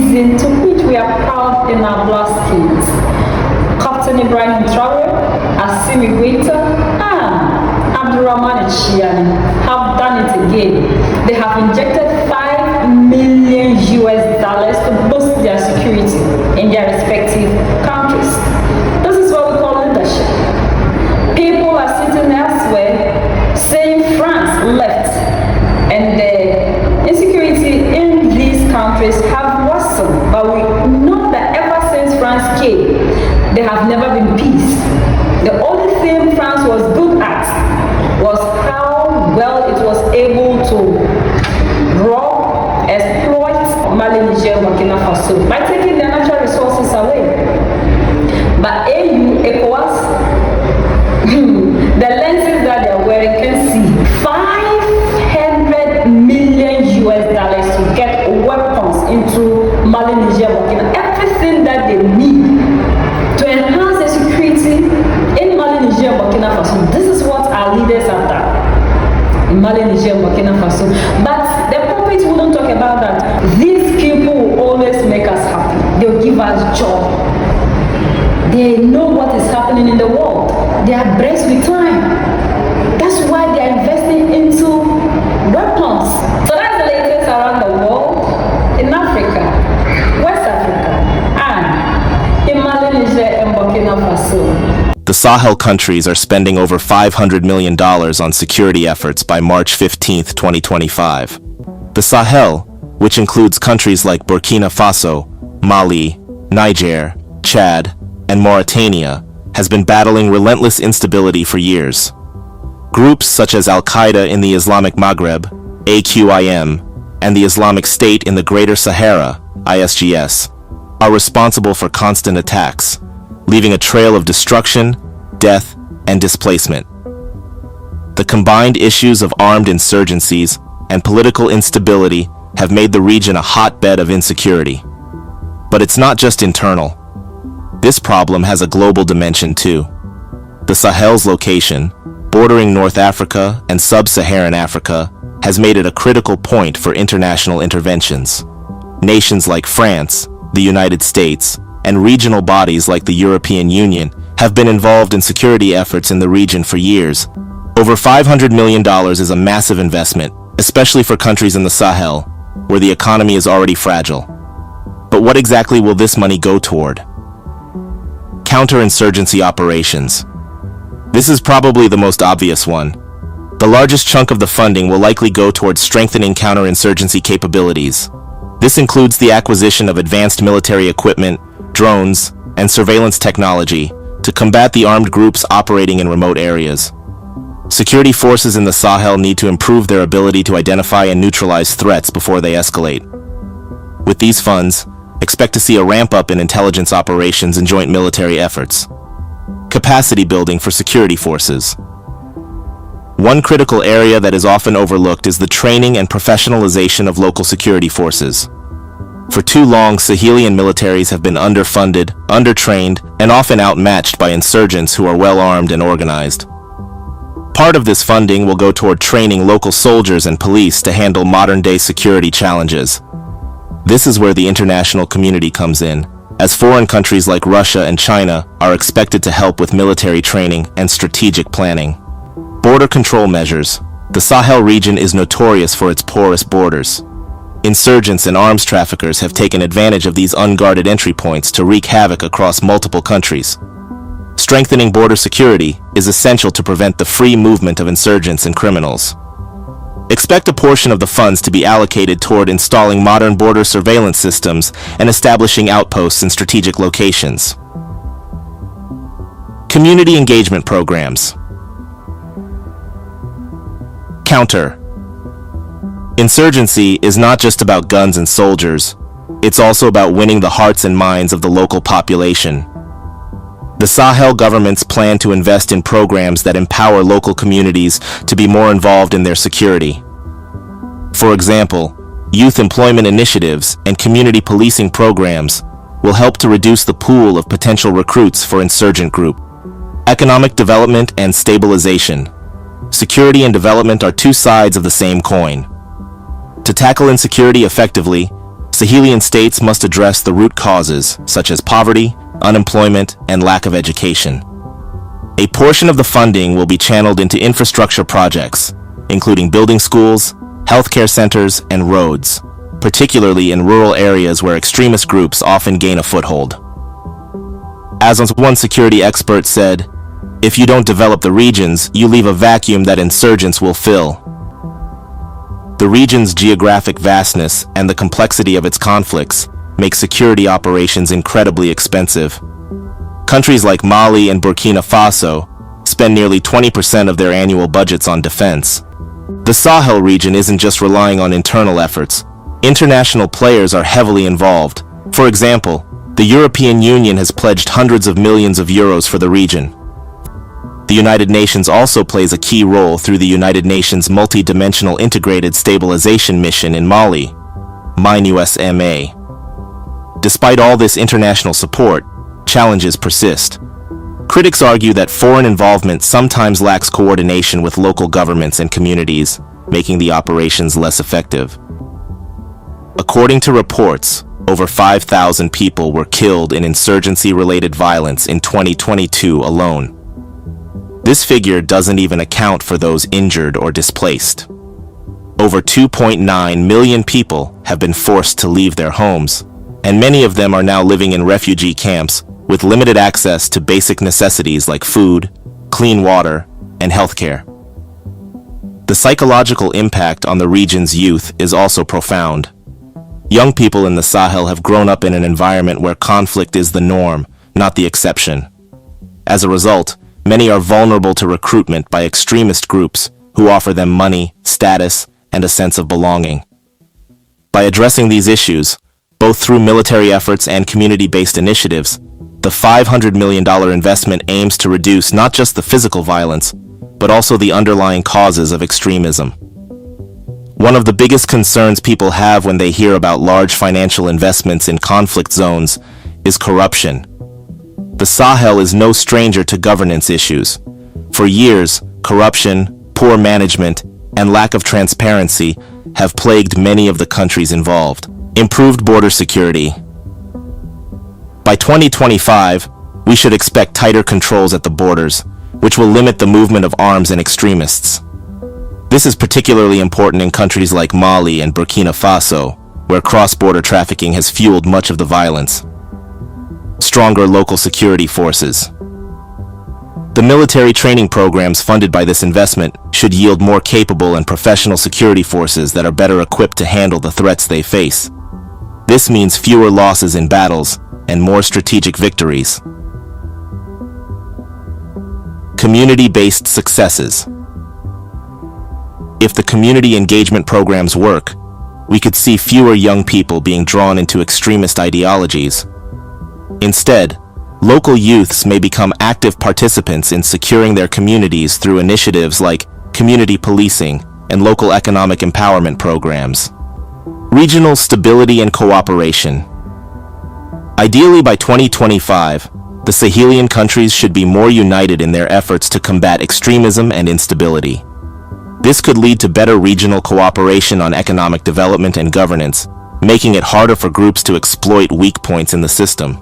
season to which we are proud in our blood skins. Captain Ibrahim Traore, Assimi Goita, and Abdurrahman Chiani have done it again. They have injected $5 million to boost their security in their respective countries. This is what we call leadership. People are sitting elsewhere saying France left, and the insecurity in these countries have worsened. But we know that ever since France came, there have never been peace. The only thing France was good at was how well it was able to rob, exploit Mali, Niger, Burkina Faso by taking their natural resources away. But AU, ECOWAS, the lenses that they're wearing can see $500 million to get weapons into Mali, Niger, Burkina, everything that they need to enhance the security in Mali, Niger, Burkina Faso. This is what our leaders have done in Mali, Niger, Burkina Faso. But the pulpit wouldn't talk about that. These people will always make us happy. They'll give us joy. They know what is happening in the world. They are abreast with time. That's why they are investing into weapons. So that's the latest around the world, in Africa, West Africa, and in Mali, Niger, and Burkina Faso. The Sahel countries are spending over $500 million on security efforts by March 15, 2025. The Sahel, which includes countries like Burkina Faso, Mali, Niger, Chad, and Mauritania, has been battling relentless instability for years. Groups such as Al-Qaeda in the Islamic Maghreb, AQIM, and the Islamic State in the Greater Sahara, ISGS, are responsible for constant attacks, leaving a trail of destruction, death, and displacement. The combined issues of armed insurgencies and political instability have made the region a hotbed of insecurity. But it's not just internal. This problem has a global dimension too. The Sahel's location, bordering North Africa and Sub-Saharan Africa, has made it a critical point for international interventions. Nations like France, the United States, and regional bodies like the European Union have been involved in security efforts in the region for years. Over $500 million is a massive investment, especially for countries in the Sahel, where the economy is already fragile. But what exactly will this money go toward? Counterinsurgency operations. This is probably the most obvious one. The largest chunk of the funding will likely go towards strengthening counterinsurgency capabilities. This includes the acquisition of advanced military equipment, drones, and surveillance technology to combat the armed groups operating in remote areas. Security forces in the Sahel need to improve their ability to identify and neutralize threats before they escalate. With these funds, expect to see a ramp-up in intelligence operations and joint military efforts. Capacity building for security forces. One critical area that is often overlooked is the training and professionalization of local security forces. For too long, Sahelian militaries have been underfunded, undertrained, and often outmatched by insurgents who are well-armed and organized. Part of this funding will go toward training local soldiers and police to handle modern-day security challenges. This is where the international community comes in, as foreign countries like Russia and China are expected to help with military training and strategic planning. Border control measures. The Sahel region is notorious for its porous borders. Insurgents and arms traffickers have taken advantage of these unguarded entry points to wreak havoc across multiple countries. Strengthening border security is essential to prevent the free movement of insurgents and criminals. Expect a portion of the funds to be allocated toward installing modern border surveillance systems and establishing outposts in strategic locations. Community engagement programs. Counter. Insurgency is not just about guns and soldiers, it's also about winning the hearts and minds of the local population. The Sahel governments plan to invest in programs that empower local communities to be more involved in their security. For example, youth employment initiatives and community policing programs will help to reduce the pool of potential recruits for insurgent groups. Economic development and stabilization. Security and development are two sides of the same coin. To tackle insecurity effectively, Sahelian states must address the root causes, such as poverty, unemployment, and lack of education. A portion of the funding will be channeled into infrastructure projects, including building schools, healthcare centers, and roads, particularly in rural areas where extremist groups often gain a foothold. As one security expert said, "If you don't develop the regions, you leave a vacuum that insurgents will fill." The region's geographic vastness and the complexity of its conflicts make security operations incredibly expensive. Countries like Mali and Burkina Faso spend nearly 20% of their annual budgets on defense. The Sahel region isn't just relying on internal efforts. International players are heavily involved. For example, the European Union has pledged hundreds of millions of euros for the region. The United Nations also plays a key role through the United Nations Multi-Dimensional Integrated Stabilization Mission in Mali, MINUSMA. Despite all this international support, challenges persist. Critics argue that foreign involvement sometimes lacks coordination with local governments and communities, making the operations less effective. According to reports, over 5,000 people were killed in insurgency-related violence in 2022 alone. This figure doesn't even account for those injured or displaced. Over 2.9 million people have been forced to leave their homes, and many of them are now living in refugee camps with limited access to basic necessities like food, clean water, and healthcare. The psychological impact on the region's youth is also profound. Young people in the Sahel have grown up in an environment where conflict is the norm, not the exception. As a result, many are vulnerable to recruitment by extremist groups who offer them money, status, and a sense of belonging. By addressing these issues, both through military efforts and community-based initiatives, the $500 million investment aims to reduce not just the physical violence, but also the underlying causes of extremism. One of the biggest concerns people have when they hear about large financial investments in conflict zones is corruption. The Sahel is no stranger to governance issues. For years, corruption, poor management, and lack of transparency have plagued many of the countries involved. Improved border security. By 2025, we should expect tighter controls at the borders, which will limit the movement of arms and extremists. This is particularly important in countries like Mali and Burkina Faso, where cross-border trafficking has fueled much of the violence. Stronger local security forces. The military training programs funded by this investment should yield more capable and professional security forces that are better equipped to handle the threats they face. This means fewer losses in battles and more strategic victories. Community-based successes. If the community engagement programs work, we could see fewer young people being drawn into extremist ideologies. Instead, local youths may become active participants in securing their communities through initiatives like community policing and local economic empowerment programs. Regional stability and cooperation. Ideally, by 2025, the Sahelian countries should be more united in their efforts to combat extremism and instability. This could lead to better regional cooperation on economic development and governance, making it harder for groups to exploit weak points in the system.